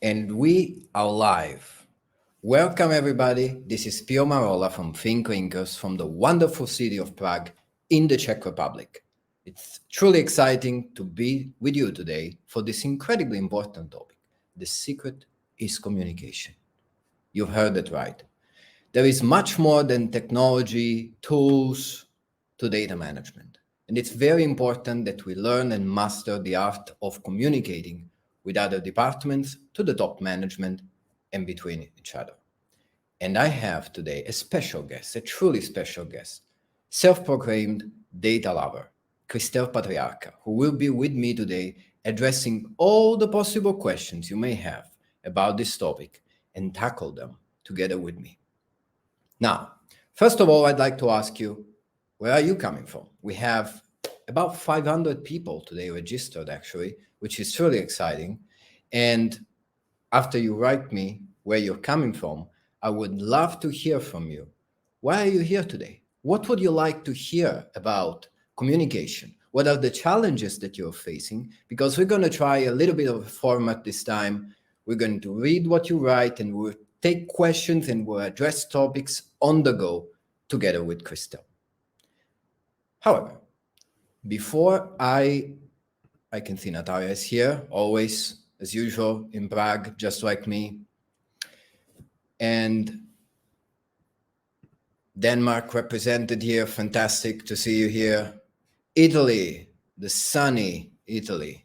And we are live. Welcome, everybody. This is Marolla from ThinkLinkers from the wonderful city of Prague in the Czech Republic. It's truly exciting to be with you today for this incredibly important topic. The secret is communication. You've heard it right. There is much more than technology, tools to data management. And it's very important that we learn and master the art of communicating with other departments to the top management and between each other. And I have today a special guest, a truly special guest, self-proclaimed data lover, Christelle Patriarca, who will be with me today addressing all the possible questions you may have about this topic and tackle them together with me. Now, first of all, I'd like to ask you, where are you coming from? We have about 500 people today registered, actually, which is truly exciting. And after you write me where you're coming from, I would love to hear from you. Why are you here today? What would you like to hear about communication? What are the challenges that you're facing? Because we're going to try a little bit of a format this time. We're going to read what you write and we'll take questions and we'll address topics on the go together with Christelle. However, before I can see Natalia is here, always as usual in Prague, just like me. And Denmark represented here, fantastic to see you here. Italy, the sunny Italy,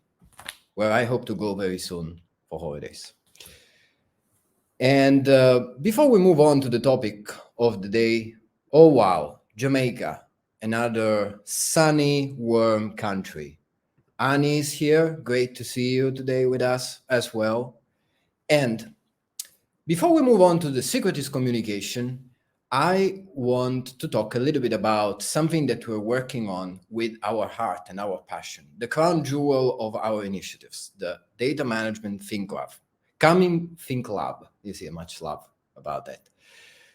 where I hope to go very soon for holidays. And before we move on to the topic of the day, oh wow, Jamaica, another sunny, warm country. Annie is here. Great to see you today with us as well. And before we move on to the secret is communication, I want to talk a little bit about something that we're working on with our heart and our passion, the crown jewel of our initiatives, the Data Management ThinkLab. Coming ThinkLab, you see, much love about that.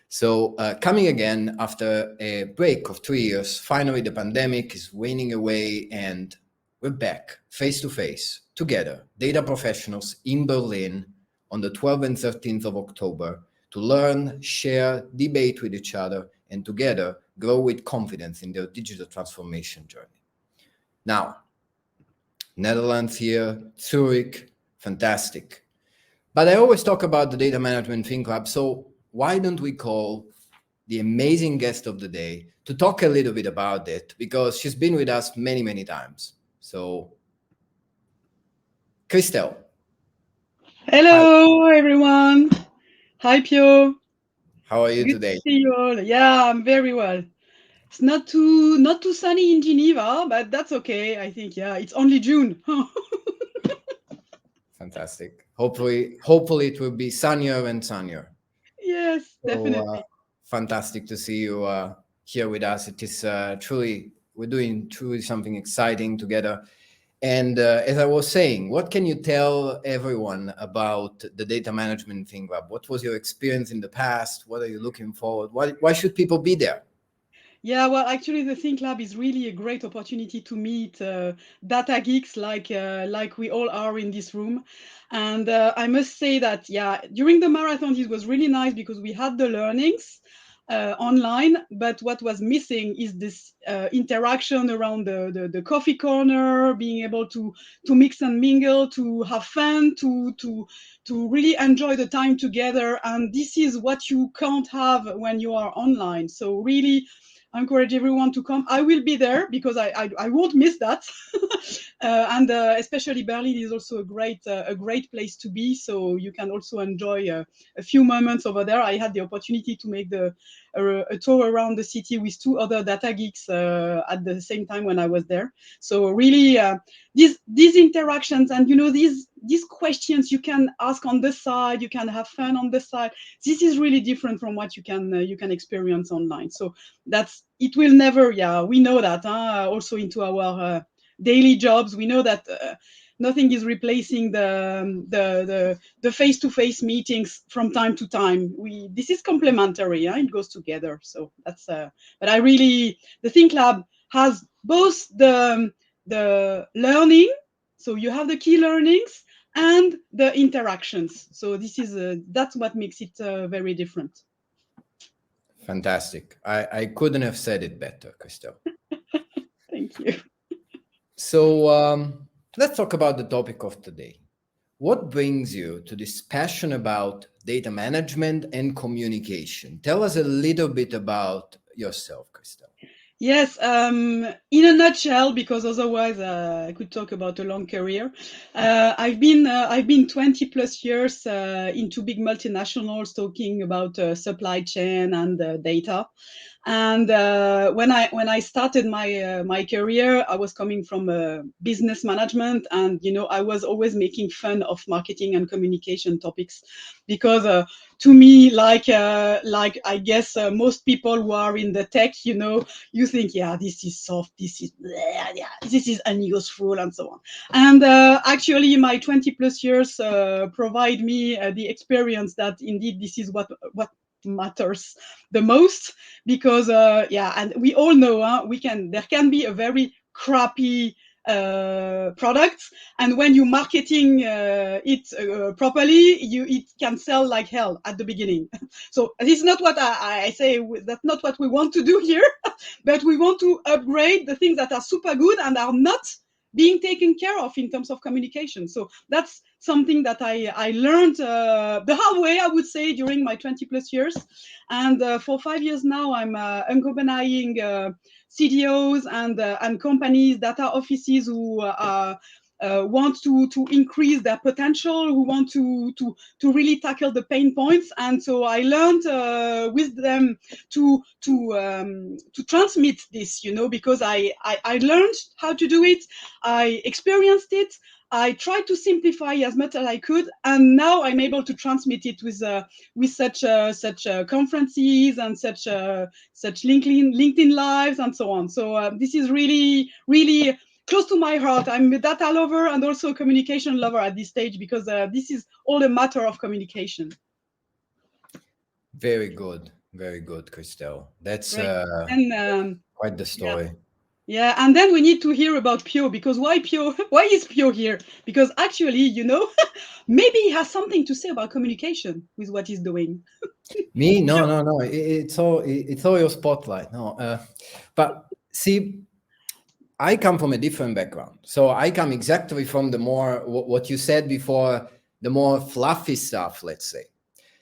So coming again after a break of 3 years, finally the pandemic is waning away and we're back face-to-face together, data professionals in Berlin on the 12th and 13th of October to learn, share, debate with each other, and together grow with confidence in their digital transformation journey. Now, Netherlands here, Zurich, fantastic. But I always talk about the Data Management ThinkLab, so why don't we call the amazing guest of the day to talk a little bit about it, because she's been with us many, many times. So, Christelle. Hello, everyone. Hi, Pio. How are you Good today? to see you all. Yeah, I'm very well. It's not too sunny in Geneva, but that's okay. I think, yeah, it's only June. Fantastic. Hopefully it will be sunnier and sunnier. Yes, So definitely. fantastic to see you here with us. It is we're doing truly something exciting together. And as I was saying, what can you tell everyone about the Data Management ThinkLab? What was your experience in the past? What are you looking forward? Why should people be there? Yeah, well, actually, the Think Lab is really a great opportunity to meet data geeks like we all are in this room. And I must say that, yeah, during the marathon, it was really nice because we had the learnings online, but what was missing is this interaction around the coffee corner, being able to mix and mingle, to have fun, to really enjoy the time together. And this is what you can't have when you are online. So really, I encourage everyone to come. I will be there because I won't miss that. And especially Berlin is also a great place to be. So you can also enjoy a few moments over there. I had the opportunity to make a tour around the city with two other data geeks at the same time when I was there. So really, these interactions and these questions you can ask on the side, you can have fun on the side. This is really different from what you can experience online. So that's it will never, yeah, we know that also into our daily jobs. We know that nothing is replacing the face-to-face meetings from time to time. This is complementary, it goes together. So that's but I really, the Think Lab has both the learning, so you have the key learnings, and the interactions. So this is that's what makes it very different. Fantastic. I couldn't have said it better, Christelle. Thank you. So let's talk about the topic of today. What brings you to this passion about data management and communication? Tell us a little bit about yourself, Christelle. Yes, in a nutshell, because otherwise I could talk about a long career. I've been 20 plus years into big multinationals talking about supply chain and data. And when I started my career, I was coming from business management, and I was always making fun of marketing and communication topics, because to me, like I guess most people who are in the tech, you think, yeah, this is soft, this is bleh, yeah, this is unuseful, and so on. And actually, my 20 plus years provide me the experience that indeed this is what matters the most, because and we all know there can be a very crappy product, and when you marketing it properly, it can sell like hell at the beginning. So this is not what I say, that's not what we want to do here. But we want to upgrade the things that are super good and are not being taken care of in terms of communication. So that's something that I learned the hard way, I would say, during my 20 plus years. And for 5 years now, I'm accompanying CDOs and companies, data offices who want to increase their potential, who want to really tackle the pain points. And so I learned with them to transmit this, because I learned how to do it, I experienced it, I tried to simplify as much as I could, and now I'm able to transmit it with such conferences and such LinkedIn lives and so on. So this is really, really close to my heart. I'm a data lover and also a communication lover at this stage, because this is all a matter of communication. Very good, Christelle. That's And quite the story. yeah, and then we need to hear about Pio, because why Pio? Why is Pio here? Because actually, maybe he has something to say about communication with what he's doing. Me? No. It's all your spotlight. No, but see, I come from a different background. So I come exactly from the more what you said before, the more fluffy stuff, let's say.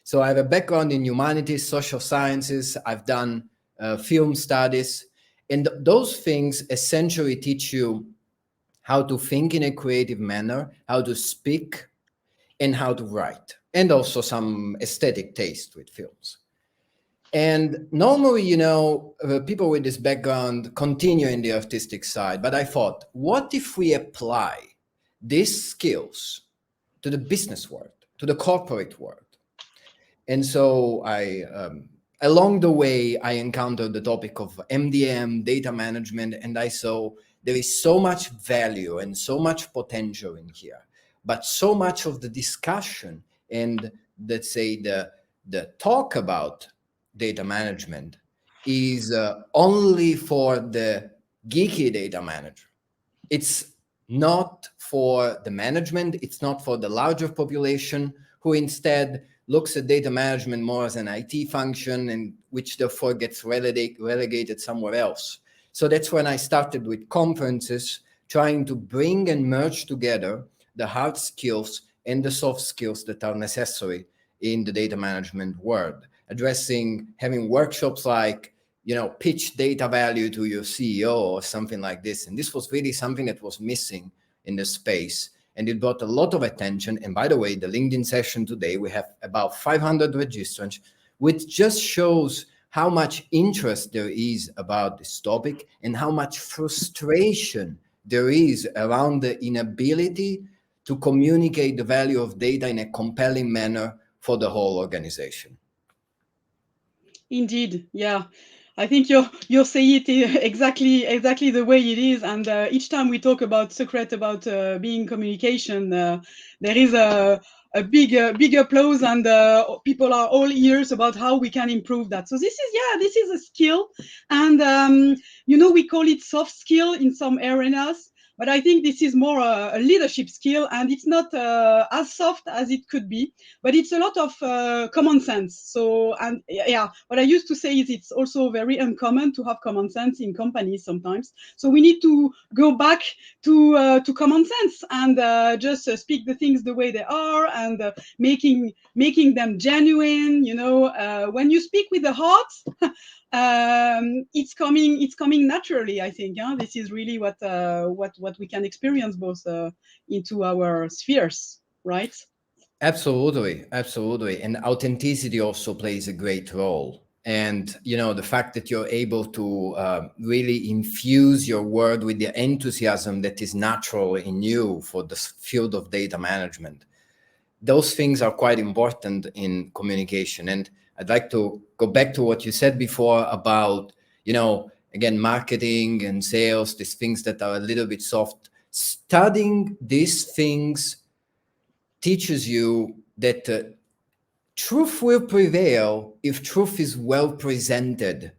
So I have a background in humanities, social sciences. I've done film studies, and those things essentially teach you how to think in a creative manner, how to speak, and how to write, and also some aesthetic taste with films. And normally, people with this background continue in the artistic side. But I thought, what if we apply these skills to the business world, to the corporate world? And so along the way, I encountered the topic of MDM, data management, and I saw there is so much value and so much potential in here. But so much of the discussion and, let's say, the talk about data management is only for the geeky data manager. It's not for the management. It's not for the larger population, who instead looks at data management more as an IT function, and which therefore gets relegated somewhere else. So that's when I started with conferences, trying to bring and merge together the hard skills and the soft skills that are necessary in the data management world, having workshops like, pitch data value to your CEO or something like this. And this was really something that was missing in the space. And it brought a lot of attention. And by the way, the LinkedIn session today, we have about 500 registrants, which just shows how much interest there is about this topic and how much frustration there is around the inability to communicate the value of data in a compelling manner for the whole organization. Indeed, yeah. I think you say it exactly the way it is, and each time we talk about secret about being communication, there is a big applause, and people are all ears about how we can improve that. So this is a skill, and we call it soft skill in some arenas. But I think this is more a leadership skill, and it's not as soft as it could be, but it's a lot of common sense. So, and yeah, what I used to say is it's also very uncommon to have common sense in companies sometimes. So we need to go back to common sense and just speak the things the way they are, and making them genuine. You know, when you speak with the heart, it's coming naturally. I think, yeah, this is really what we can experience both into our spheres, right? Absolutely, absolutely. And authenticity also plays a great role. And, you know, the fact that you're able to really infuse your word with the enthusiasm that is natural in you for the field of data management. Those things are quite important in communication. And I'd like to go back to what you said before about, you know, again, marketing and sales, these things that are a little bit soft. Studying these things teaches you that truth will prevail if truth is well presented.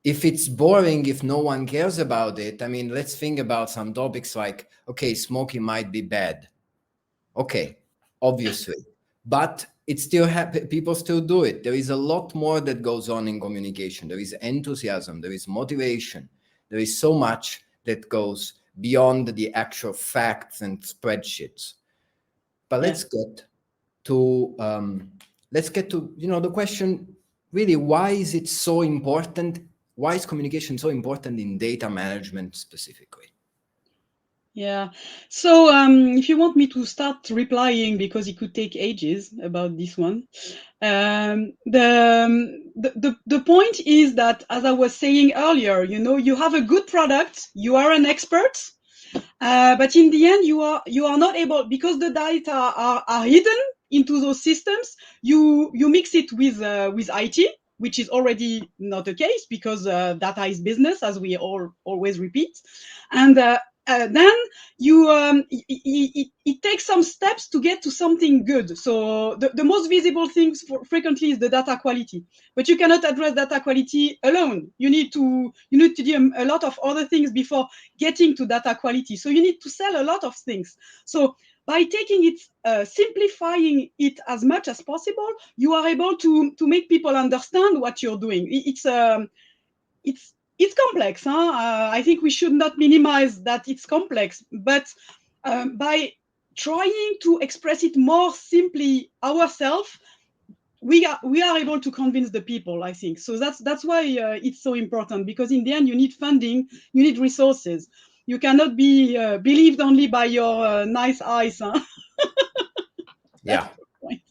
If it's boring, if no one cares about it, I mean, let's think about some topics like, okay, smoking might be bad. Okay, obviously, but it's still people still do it. There is a lot more that goes on in communication. There is enthusiasm, there is motivation, there is so much that goes beyond the actual facts and spreadsheets. But Yeah. let's get to you know, the question, really, why is it so important? Why is communication so important in data management specifically? Yeah. So if you want me to start replying, because it could take ages about this one, the point is that, as I was saying earlier, you know, you have a good product, you are an expert, but in the end, you are not able, because the data are hidden into those systems. You mix it with IT, which is already not the case, because data is business, as we always repeat, and then you it takes some steps to get to something good. So the most visible things frequently is the data quality, but you cannot address data quality alone. You need to do a lot of other things before getting to data quality. So you need to sell a lot of things. So by taking it, simplifying it as much as possible, you are able to make people understand what you're doing. It's complex, huh? I think we should not minimize that it's complex, but by trying to express it more simply ourselves, we are able to convince the people, I think. So that's why it's so important, because in the end, you need funding, you need resources. You cannot be believed only by your nice eyes, huh? Yeah. That's the point.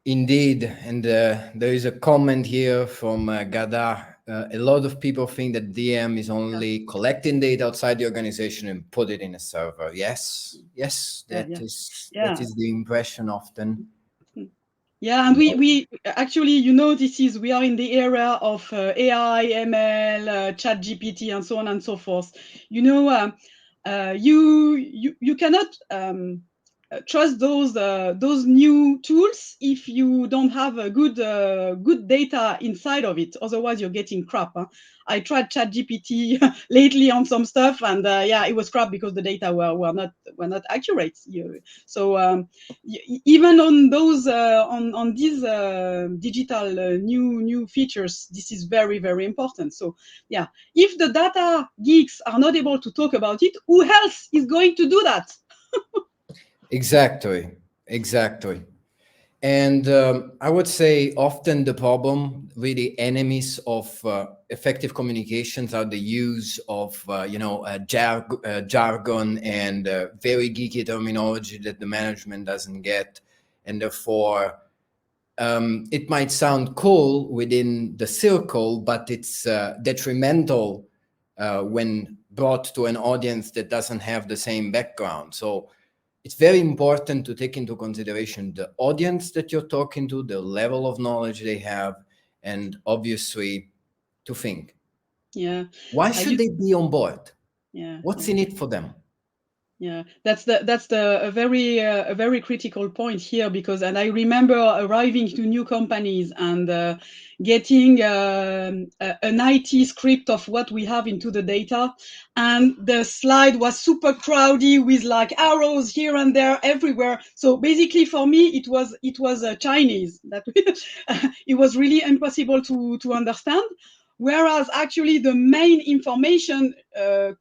Indeed, and there is a comment here from Gada. A lot of people think that DM is only collecting data outside the organization and put it in a server. Yes, that is the impression often. Yeah, and we actually, you know, we are in the era of AI, ML, Chat GPT, and so on and so forth. You know, you cannot trust those new tools if you don't have a good data inside of it. Otherwise, you're getting crap. Huh? I tried ChatGPT lately on some stuff, and yeah, it was crap because the data were not accurate. So even on those on these digital new features, this is very, very important. So yeah, if the data geeks are not able to talk about it, who else is going to do that? Exactly. And I would say often the problem, really enemies of effective communications, are the use of, jargon and very geeky terminology that the management doesn't get. And therefore, it might sound cool within the circle, but it's detrimental when brought to an audience that doesn't have the same background. So it's very important to take into consideration the audience that you're talking to, the level of knowledge they have, and obviously to think, Yeah. why should they be on board? Yeah. What's in it for them? Yeah, that's a very critical point here, because and I remember arriving to new companies and getting an IT script of what we have into the data, and the slide was super crowded with like arrows here and there everywhere. So basically, for me, it was Chinese that it was really impossible to understand. Whereas actually the main information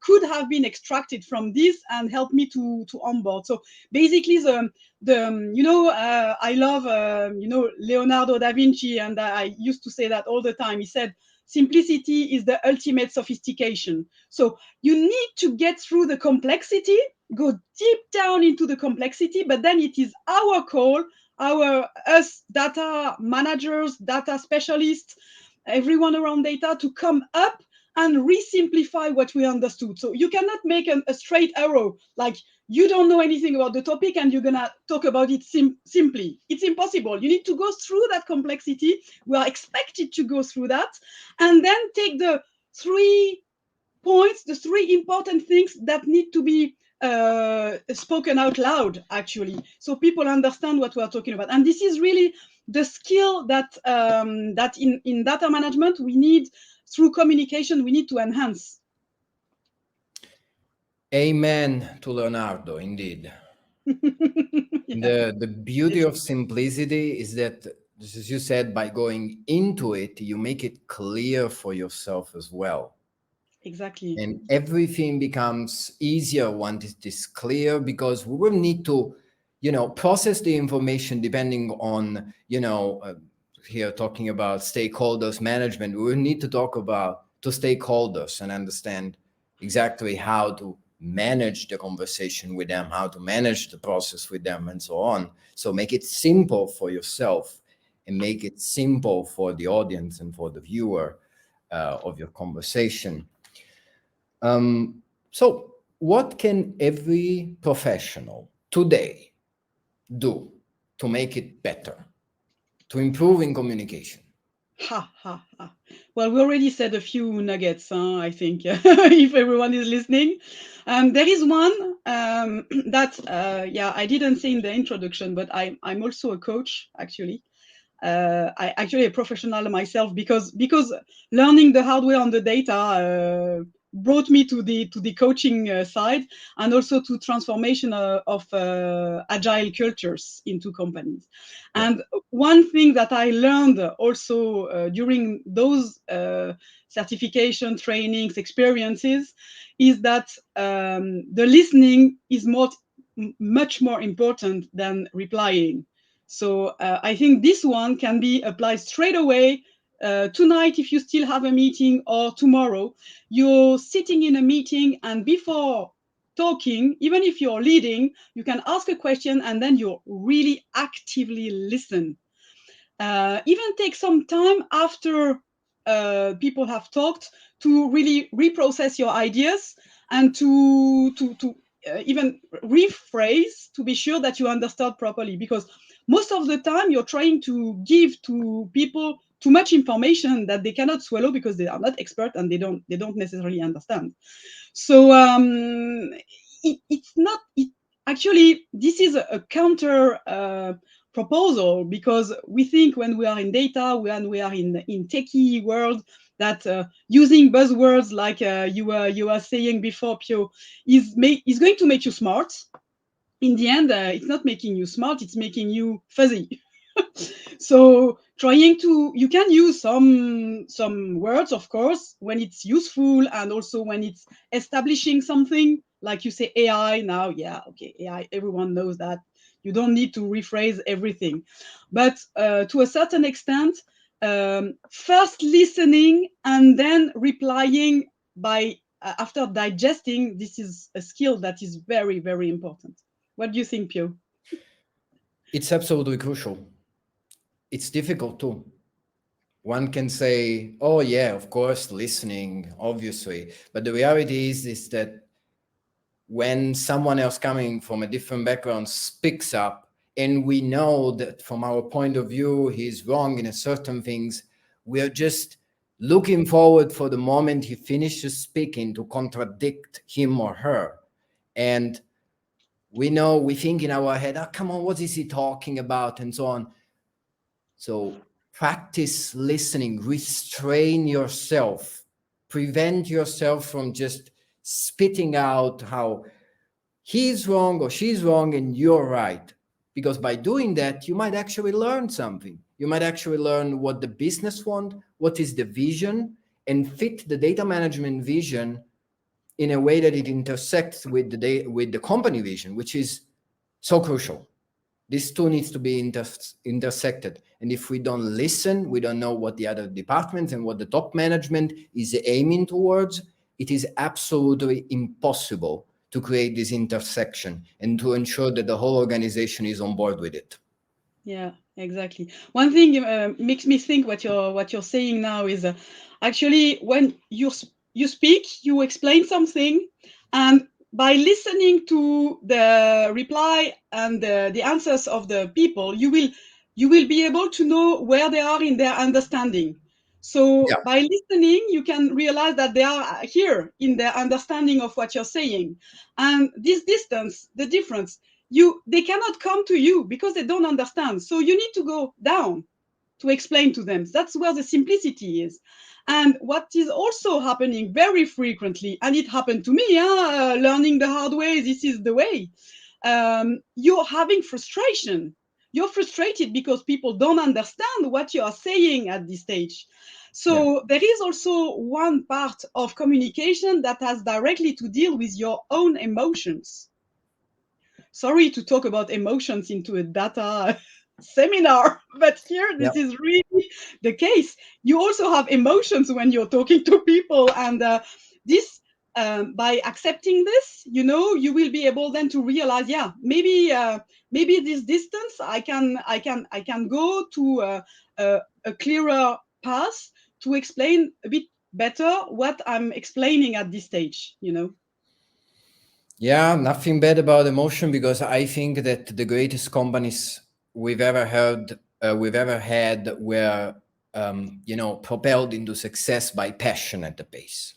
could have been extracted from this and help me to onboard. So basically I love Leonardo da Vinci, and I used to say that all the time. He said simplicity is the ultimate sophistication. So you need to get through the complexity, go deep down into the complexity, but then it is our call, us data managers, data specialists, everyone around data, to come up and re-simplify what we understood. So you cannot make a straight arrow, like you don't know anything about the topic and you're gonna talk about it simply. It's impossible. You need to go through that complexity. We are expected to go through that, and then take the 3 points, the 3 important things that need to be spoken out loud, actually, so people understand what we are talking about. And this is really the skill that that in data management we need, through communication, we need to enhance. Amen to Leonardo, indeed. Yeah, The beauty of simplicity is that, just as you said, by going into it, you make it clear for yourself as well. exactly. And everything becomes easier once it is clear, because we will need to, process the information depending on, here talking about stakeholders management, we will need to talk about to stakeholders and understand exactly how to manage the conversation with them, how to manage the process with them, and so on. So make it simple for yourself and make it simple for the audience and for the viewer of your conversation. So what can every professional today do to make it better, to improve in communication? Ha ha ha. Well, we already said a few nuggets, I think, if everyone is listening. There is one that, yeah, I didn't say in the introduction, but I'm also a coach, actually. I actually a professional myself, because learning the hard way on the data brought me to the coaching side, and also to transformation of agile cultures into companies. Yeah. And one thing that I learned also during those certification trainings experiences is that the listening is much more important than replying. So I think this one can be applied straight away. Tonight, if you still have a meeting, or tomorrow, you're sitting in a meeting, and before talking, even if you're leading, you can ask a question, and then you really actively listen. Even take some time after people have talked to really reprocess your ideas, and to even rephrase, to be sure that you understood properly. Because most of the time you're trying to give to people too much information that they cannot swallow, because they are not expert and they don't necessarily understand. So it's not it, actually, this is a counter proposal, because we think when we are in data, when we are in techie world, that using buzzwords like you were saying before, Pio, is going to make you smart. In the end, it's not making you smart, it's making you fuzzy. So you can use some words, of course, when it's useful, and also when it's establishing something, like you say AI now. Yeah, okay, AI, everyone knows that. You don't need to rephrase everything, but to a certain extent, first listening and then replying by after digesting, this is a skill that is very, very important. What do you think, Pio? It's absolutely crucial. It's difficult too. One can say, oh yeah, of course, listening, obviously. But the reality is that when someone else coming from a different background speaks up, and we know that from our point of view he's wrong in a certain things, we are just looking forward for the moment he finishes speaking to contradict him or her. And We know, we think in our head, oh, come on, what is he talking about? And so on. So practice listening, restrain yourself, prevent yourself from just spitting out how he's wrong or she's wrong and you're right. Because by doing that, you might actually learn something. You might actually learn what the business want, what is the vision, and fit the data management vision in a way that it intersects with the company vision, which is so crucial. These two needs to be intersected. And if we don't listen, we don't know what the other departments and what the top management is aiming towards, it is absolutely impossible to create this intersection and to ensure that the whole organization is on board with it. Yeah, exactly. One thing makes me think what you're saying now is actually when you speak, you explain something, and by listening to the reply and the answers of the people, you will be able to know where they are in their understanding. So Yeah, by listening, you can realize that they are here in their understanding of what you're saying, and this distance, the difference, they cannot come to you because they don't understand. So you need to go down to explain to them. That's where the simplicity is. And what is also happening very frequently, and it happened to me, learning the hard way, this is the way. You're having frustration. You're frustrated because people don't understand what you are saying at this stage. yeah, So there is also one part of communication that has directly to deal with your own emotions. Sorry to talk about emotions into a data seminar, but here yeah. this is really the case. You also have emotions when you're talking to people, and this by accepting this, you will be able then to realize, yeah, maybe this distance I can go to a clearer path to explain a bit better what I'm explaining at this stage. Yeah, nothing bad about emotion, because I think that the greatest companies we've ever heard, we've ever had, were, propelled into success by passion at the base.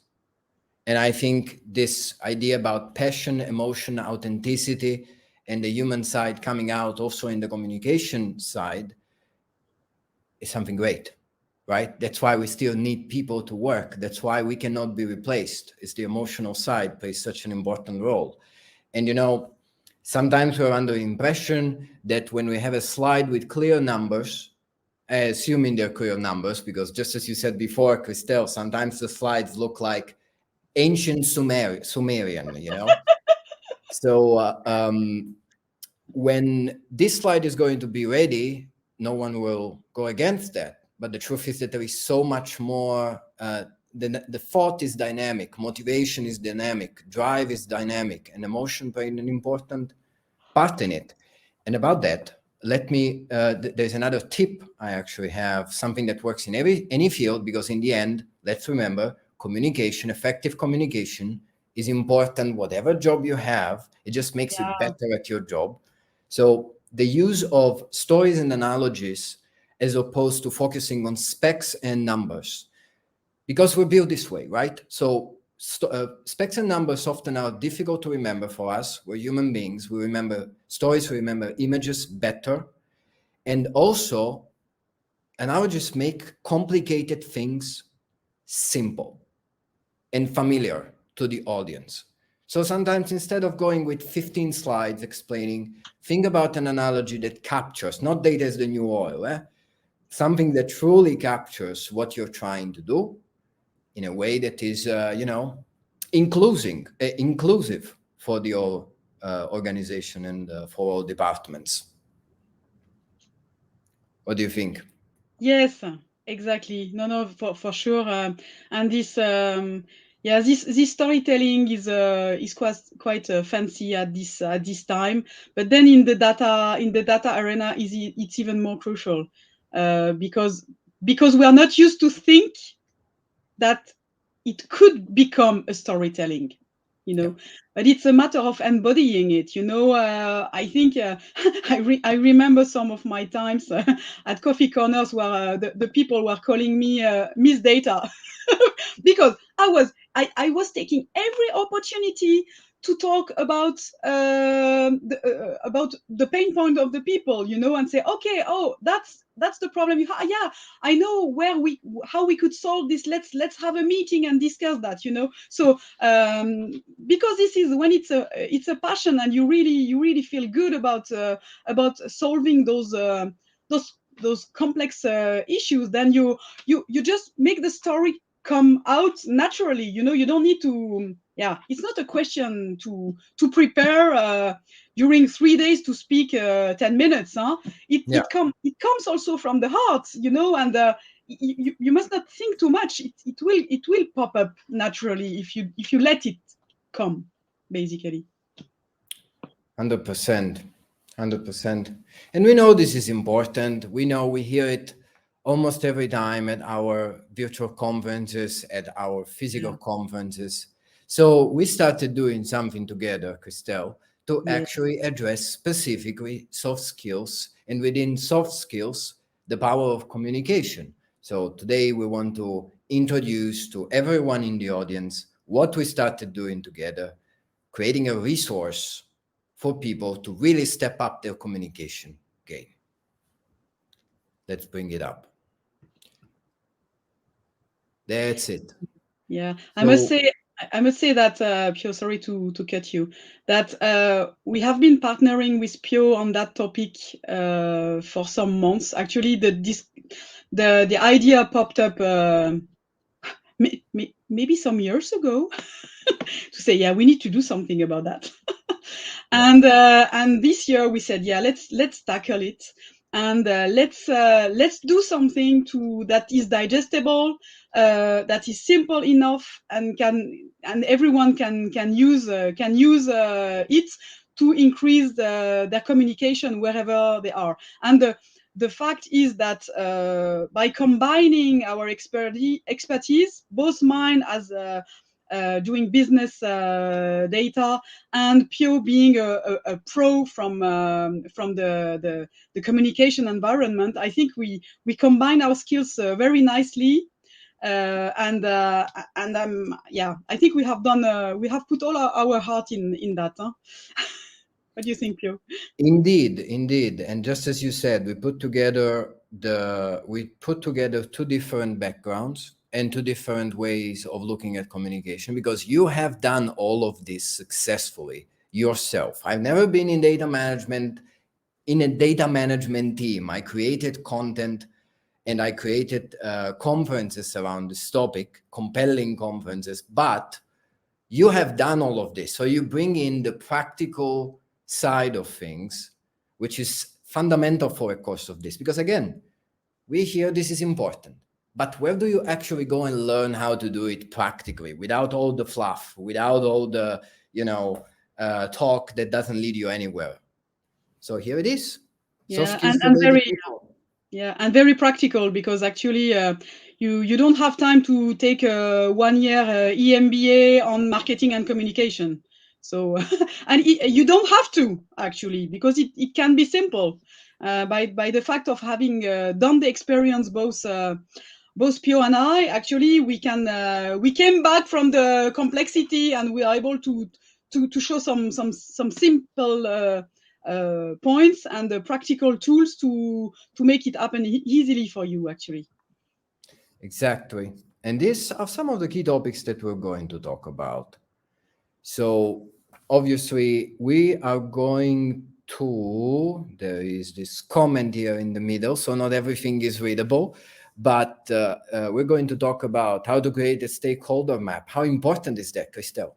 And I think this idea about passion, emotion, authenticity, and the human side coming out also in the communication side is something great, right? That's why we still need people to work. That's why we cannot be replaced. It's the emotional side plays such an important role. And sometimes we're under the impression that when we have a slide with clear numbers, assuming they're clear numbers, because just as you said before, Christelle, sometimes the slides look like ancient Sumerian. So when this slide is going to be ready, no one will go against that. But the truth is that there is so much more. The thought is dynamic, motivation is dynamic, drive is dynamic, and emotion play an important part in it. And about that, let me. There's another tip I actually have, something that works in any field, because in the end, let's remember, communication, effective communication, is important. Whatever job you have, it just makes you Yeah. better at your job. So the use of stories and analogies, as opposed to focusing on specs and numbers, because we're built this way, right? So specs and numbers often are difficult to remember for us. We're human beings. We remember stories, we remember images better. And also, analogies make complicated things simple and familiar to the audience. So sometimes, instead of going with 15 slides explaining, think about an analogy that captures, not data is the new oil, something that truly captures what you're trying to do in a way that is, inclusive for the whole organization and for all departments. What do you think? Yes, exactly. No, for sure. And this storytelling is quite fancy at this time. But then in the data arena, it's even more crucial because we are not used to think that it could become a storytelling, you Yeah. know. But it's a matter of embodying it. I think I remember some of my times at coffee corners where the people were calling me Miss Data because I was taking every opportunity to talk about the pain point of the people, you know, and say, okay, oh, that's the problem you have. Yeah, I know how we could solve this. Let's have a meeting and discuss that, you know. So because this is when it's a passion, and you really feel good about solving those complex issues, then you just make the story come out naturally, you know. You don't need to, yeah, it's not a question to prepare during 3 days to speak 10 minutes, huh? It comes also from the heart, you know. And you must not think too much. It will pop up naturally if you let it come, basically. 100%. 100%. And we know this is important. We know, we hear it almost every time at our virtual conferences, at our physical conferences. So we started doing something together, Christelle, to actually address specifically soft skills, and within soft skills, the power of communication. So today we want to introduce to everyone in the audience what we started doing together, creating a resource for people to really step up their communication game. Let's bring it up. That's it. Yeah, I must say that, Pio, sorry to cut you, that we have been partnering with Pio on that topic for some months. Actually, the idea popped up maybe some years ago to say, yeah, we need to do something about that. And this year we said, yeah, let's tackle it, and let's do something that is digestible, that is simple enough, and everyone can use it to increase their communication wherever they are. And the fact is that by combining our expertise, both mine as doing business data, and Pio being a pro from the communication environment, I think we combine our skills very nicely. And I think we have done we have put all our heart in that. Huh? What do you think, Pio? Indeed. And just as you said, we put together two different backgrounds and two different ways of looking at communication, because you have done all of this successfully yourself. I've never been in data management, in a data management team. I created content and I created conferences around this topic, compelling conferences, but you have done all of this. So you bring in the practical side of things, which is fundamental for a course of this, because again, we hear this is important, but where do you actually go and learn how to do it practically, without all the fluff, without all the talk that doesn't lead you anywhere? So here it is. Yeah, and very practical, because actually you don't have time to take a 1 year EMBA on marketing and communication. So and you don't have to, actually, because it can be simple by the fact of having done the experience. Both Pio and I, actually, we came back from the complexity, and we are able to show some simple points and the practical tools to make it happen easily for you, actually. Exactly. And these are some of the key topics that we're going to talk about. So obviously we are going to, there is this comment here in the middle, so not everything is readable, but we're going to talk about how to create a stakeholder map. How important is that, Christelle?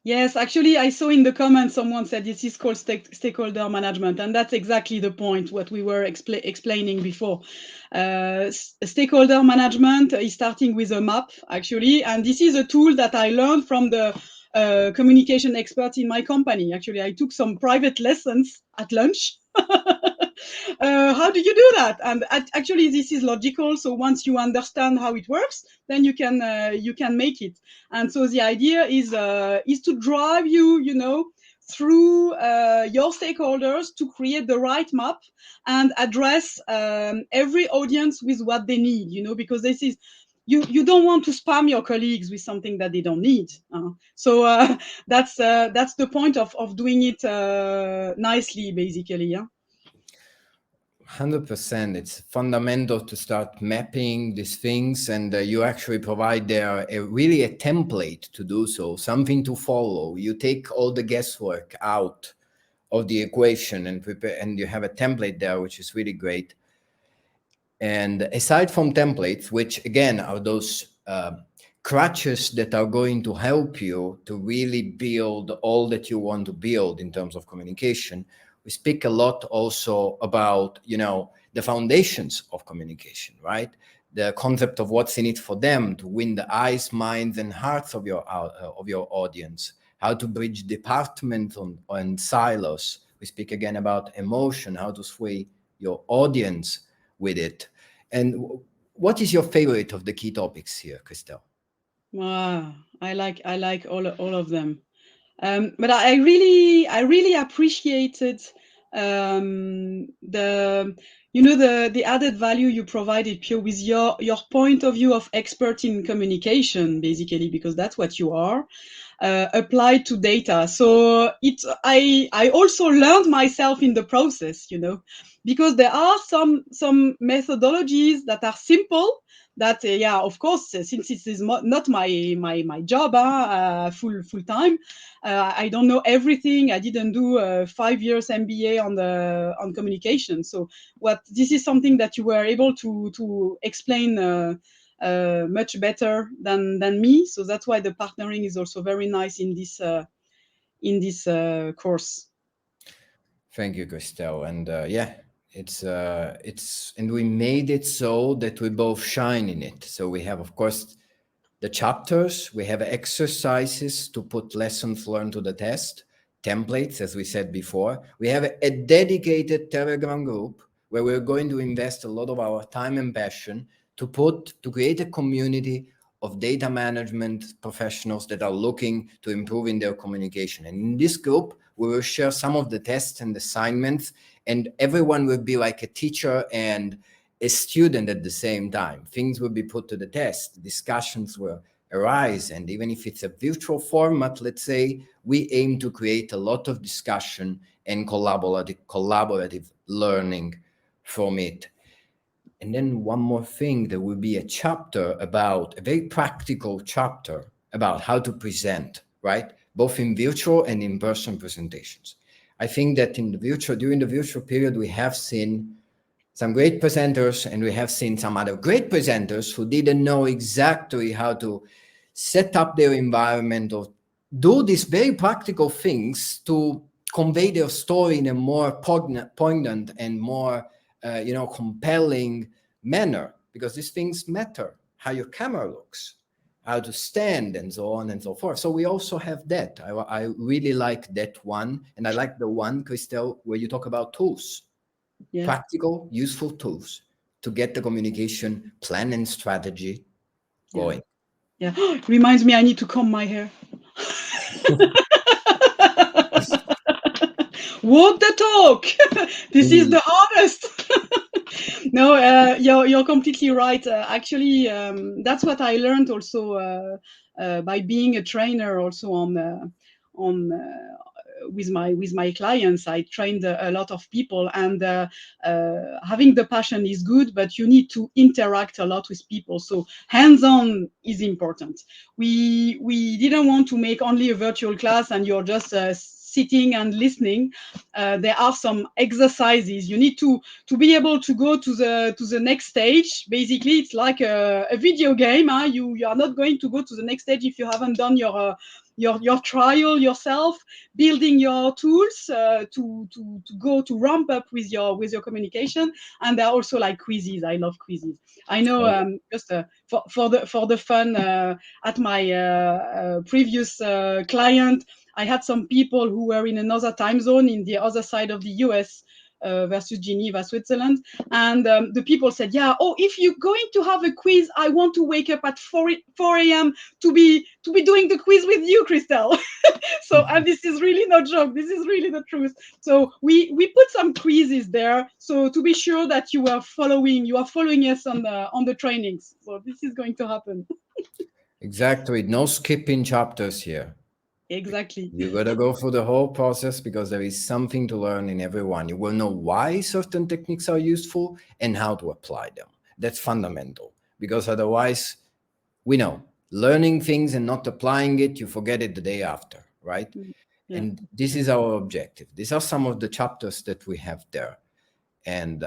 Yes, actually, I saw in the comments someone said this is called stakeholder management, and that's exactly the point, what we were explaining before. Stakeholder management is starting with a map, actually, and this is a tool that I learned from the communication expert in my company. Actually, I took some private lessons at lunch. How do you do that? And actually, this is logical. So once you understand how it works, then you can make it. And so the idea is to drive you through your stakeholders to create the right map and address every audience with what they need. Because this is you don't want to spam your colleagues with something that they don't need. So that's the point of doing it nicely, basically. Yeah. 100%. It's fundamental to start mapping these things, and you actually provide there really a template to do so, something to follow. You take all the guesswork out of the equation and prepare, and you have a template there, which is really great. And aside from templates, which again are those crutches that are going to help you to really build all that you want to build in terms of communication, we speak a lot also about, the foundations of communication, right? The concept of what's in it for them to win the eyes, minds, and hearts of your audience, how to bridge departments and silos. We speak again about emotion, how to sway your audience with it. And what is your favorite of the key topics here, Christelle? I like all of them. But I really appreciated the added value you provided, Pio, with your point of view of expert in communication, basically, because that's what you are, applied to data. So I also learned myself in the process, because there are some methodologies that are simple, that of course, since it is not my job full time, I don't know everything. I didn't do 5 years MBA on communication. So this is something that you were able to explain much better than me. So that's why the partnering is also very nice in this course. Thank you, Christelle. And it's and we made it so that we both shine in it. So we have, of course, the chapters, we have exercises to put lessons learned to the test, templates, as we said before. We have a dedicated Telegram group where we're going to invest a lot of our time and passion to create a community of data management professionals that are looking to improve in their communication. And in this group, we will share some of the tests and assignments, and everyone will be like a teacher and a student at the same time. Things will be put to the test, discussions will arise, and even if it's a virtual format, let's say, we aim to create a lot of discussion and collaborative learning from it. And then one more thing, there will be a very practical chapter about how to present, right? Both in virtual and in-person presentations. I think that during the virtual period, we have seen some great presenters, and we have seen some other great presenters who didn't know exactly how to set up their environment or do these very practical things to convey their story in a more poignant and more compelling manner, because these things matter. How your camera looks, how to stand, and so on and so forth. So we also have that. I really like that one, and I like the one, Christelle, where you talk about tools. Yeah. Practical, useful tools to get the communication plan and strategy going. Yeah. Reminds me, I need to comb my hair. Walk the talk. This is the hardest. No, you're completely right. Actually, that's what I learned also by being a trainer also with my clients. I trained a lot of people, and having the passion is good, but you need to interact a lot with people. So hands-on is important. We didn't want to make only a virtual class and you're just sitting and listening. There are some exercises you need to be able to go to the next stage. Basically, it's like a video game. You are not going to go to the next stage if you haven't done your trial yourself, building your tools to go to ramp up with your communication. And there are also like quizzes. I love quizzes. I know just for the fun at my previous client, I had some people who were in another time zone in the other side of the US versus Geneva, Switzerland. And the people said, yeah, oh, if you're going to have a quiz, I want to wake up at 4 a.m. to be doing the quiz with you, Christelle. So, and this is really no joke. This is really the truth. So we put some quizzes there, so to be sure that you are following us on the trainings. So this is going to happen. Exactly. No skipping chapters here. Exactly. You gotta go through the whole process because there is something to learn in everyone. You will know why certain techniques are useful and how to apply them. That's fundamental, because otherwise, we know learning things and not applying it, you forget it the day after, right? Yeah. And this is our objective. These are some of the chapters that we have there. And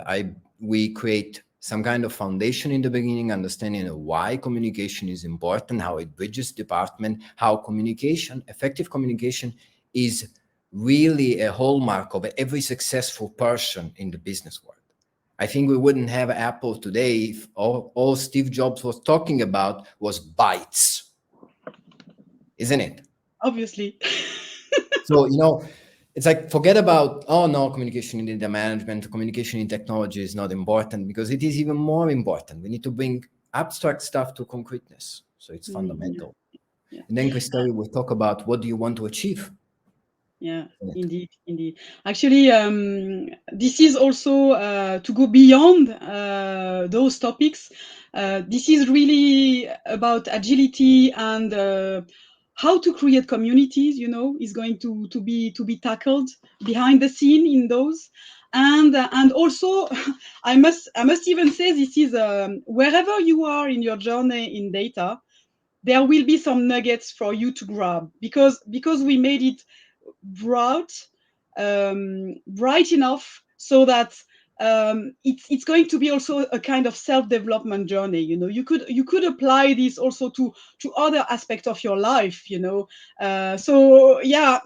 we create some kind of foundation in the beginning, understanding why communication is important, how it bridges department, how communication, effective communication, is really a hallmark of every successful person in the business world. I think we wouldn't have Apple today if all Steve Jobs was talking about was bytes, isn't it? Obviously. So, it's like, forget about, oh no, communication in data management, communication in technology is not important, because it is even more important. We need to bring abstract stuff to concreteness. So it's fundamental. Yeah. And then Christelle will talk about what do you want to achieve. Yeah, indeed. Actually, this is also to go beyond those topics. This is really about agility and how to create communities. Is going to be tackled behind the scene in those, and also, I must even say this is wherever you are in your journey in data, there will be some nuggets for you to grab, because we made it broad, bright enough so that it's going to be also a kind of self-development journey. You could apply this also to other aspects of your life. So yeah,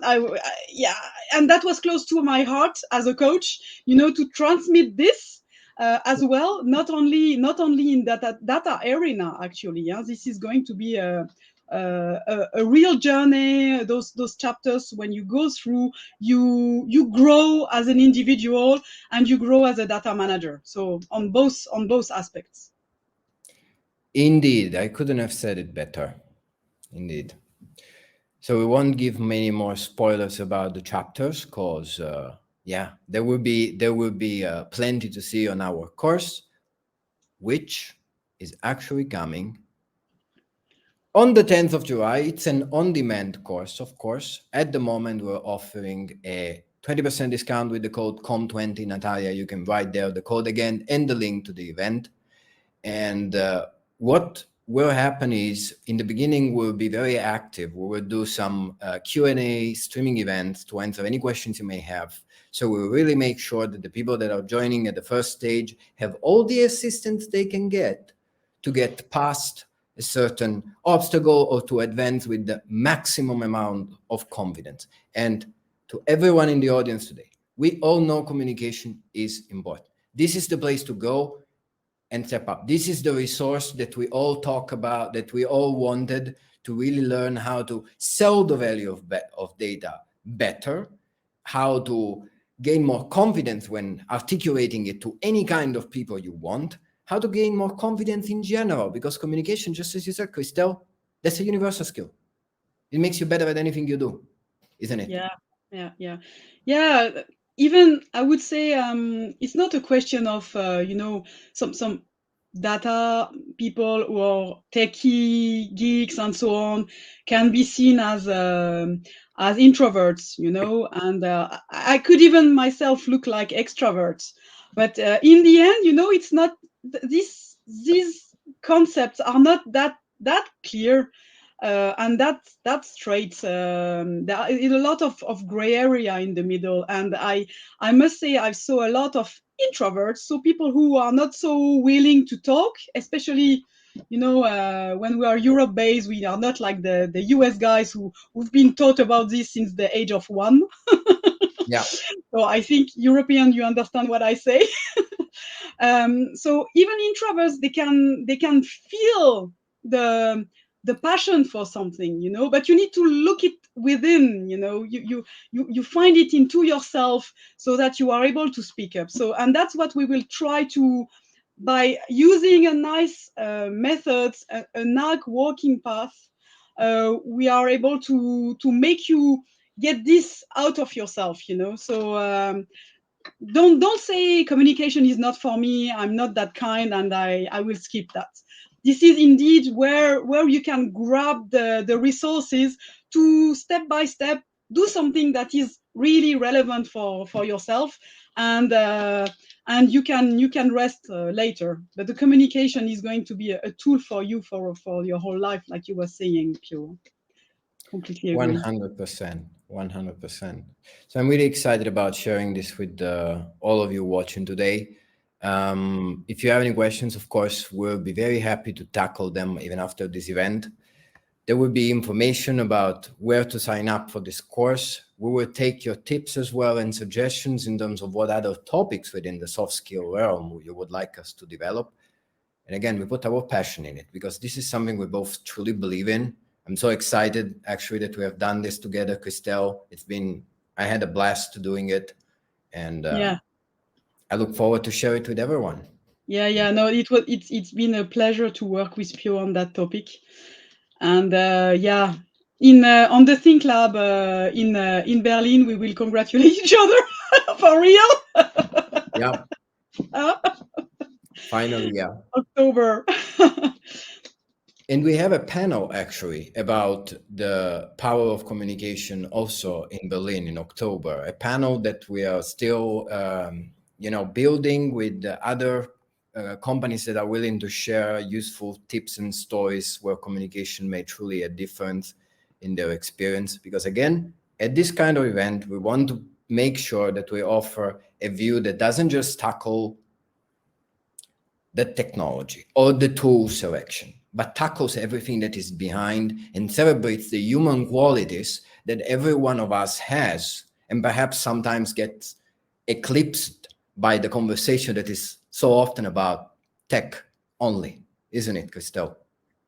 yeah, and that was close to my heart as a coach. To transmit this. As well, not only in data arena. Actually, yeah, this is going to be a real journey. Those chapters, when you go through, you grow as an individual and you grow as a data manager. So on both aspects. Indeed, I couldn't have said it better. Indeed. So we won't give many more spoilers about the chapters, because there will be plenty to see on our course, which is actually coming on the 10th of July. It's an on-demand course, of course. At the moment, we're offering a 20% discount with the code COM20. Natalia, you can write there the code again and the link to the event. And what will happen is, in the beginning, we'll be very active. We will do some Q&A streaming events to answer any questions you may have. So we'll really make sure that the people that are joining at the first stage have all the assistance they can get to get past a certain obstacle or to advance with the maximum amount of confidence. And to everyone in the audience today, we all know communication is important. This is the place to go and step up. This is the resource that we all talk about, that we all wanted to really learn how to sell the value of data better, how to gain more confidence when articulating it to any kind of people you want, how to gain more confidence in general, because communication, just as you said, Christelle, that's a universal skill. It makes you better at anything you do, isn't it? Yeah. Even I would say it's not a question of some data people who are techie geeks and so on can be seen as introverts, and I could even myself look like extroverts, but in the end, it's not. These concepts are not that clear. And that's straight. There is a lot of gray area in the middle, and I must say I saw a lot of introverts, so people who are not so willing to talk, especially when we are Europe based. We are not like the US guys who've been taught about this since the age of 1. Yeah. So I think European, you understand what I say. So even introverts, they can feel the passion for something, but you need to look it within, you find it into yourself, so that you are able to speak up. So, and that's what we will try to, by using a nice method, a NAG walking path, we are able to make you get this out of yourself, So don't say communication is not for me, I'm not that kind, and I will skip that. This is indeed where you can grab the resources to step by step do something that is really relevant for yourself, and you can rest later. But the communication is going to be a tool for you for your whole life, like you were saying, Pure. Completely agree. 100%. 100%. So I'm really excited about sharing this with all of you watching today. If you have any questions, of course, we'll be very happy to tackle them even after this event. There will be information about where to sign up for this course. We will take your tips as well and suggestions in terms of what other topics within the soft skill realm you would like us to develop. And again, we put our passion in it because this is something we both truly believe in. I'm so excited actually that we have done this together, Christelle. I had a blast doing it, and I look forward to share it with everyone. Yeah. No, it's been a pleasure to work with Pio on that topic, and on the Think Lab in Berlin, we will congratulate each other for real. Yeah. Finally, yeah. October. And we have a panel actually about the power of communication also in Berlin in October, a panel that we are still, building with other companies that are willing to share useful tips and stories where communication made truly a difference in their experience. Because again, at this kind of event, we want to make sure that we offer a view that doesn't just tackle the technology or the tool selection, but tackles everything that is behind and celebrates the human qualities that every one of us has, and perhaps sometimes gets eclipsed by the conversation that is so often about tech only, isn't it, Christelle?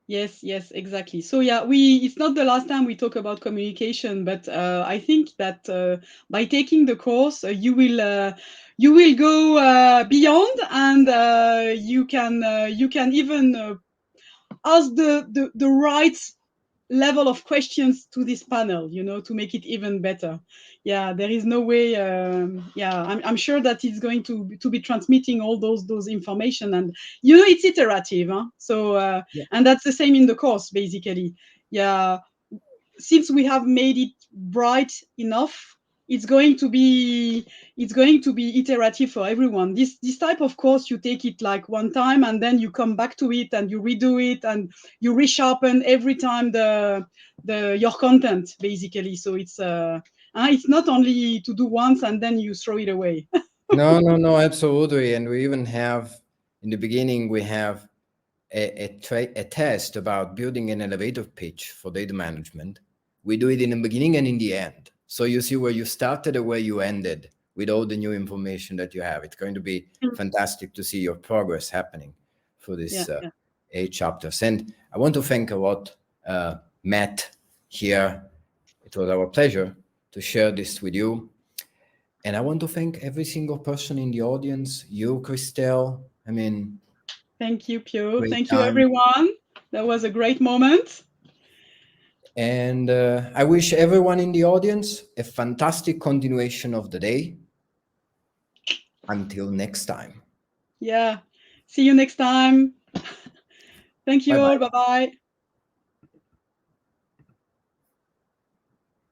Yes, exactly. So it's not the last time we talk about communication, but I think that by taking the course, you will go beyond, and you can even ask the right level of questions to this panel, to make it even better. There is no way. I'm sure that it's going to be transmitting all those information, and it's iterative, huh? So and that's the same in the course, basically. Since we have made it bright enough, it's going to be iterative for everyone. This type of course, you take it like one time, and then you come back to it and you redo it and you resharpen every time your content, basically. So it's not only to do once and then you throw it away. No, absolutely. And we even have, in the beginning, we have a test about building an elevator pitch for data management. We do it in the beginning and in the end. So you see where you started and where you ended with all the new information that you have. It's going to be fantastic to see your progress happening for this 8 chapters. And I want to thank a lot Matt here. It was our pleasure to share this with you. And I want to thank every single person in the audience, you, Christelle. Thank you, Pio. Thank you, time. everyone. That was a great moment. And I wish everyone in the audience a fantastic continuation of the day. Until next time. See you next time. Thank you all. Bye-bye.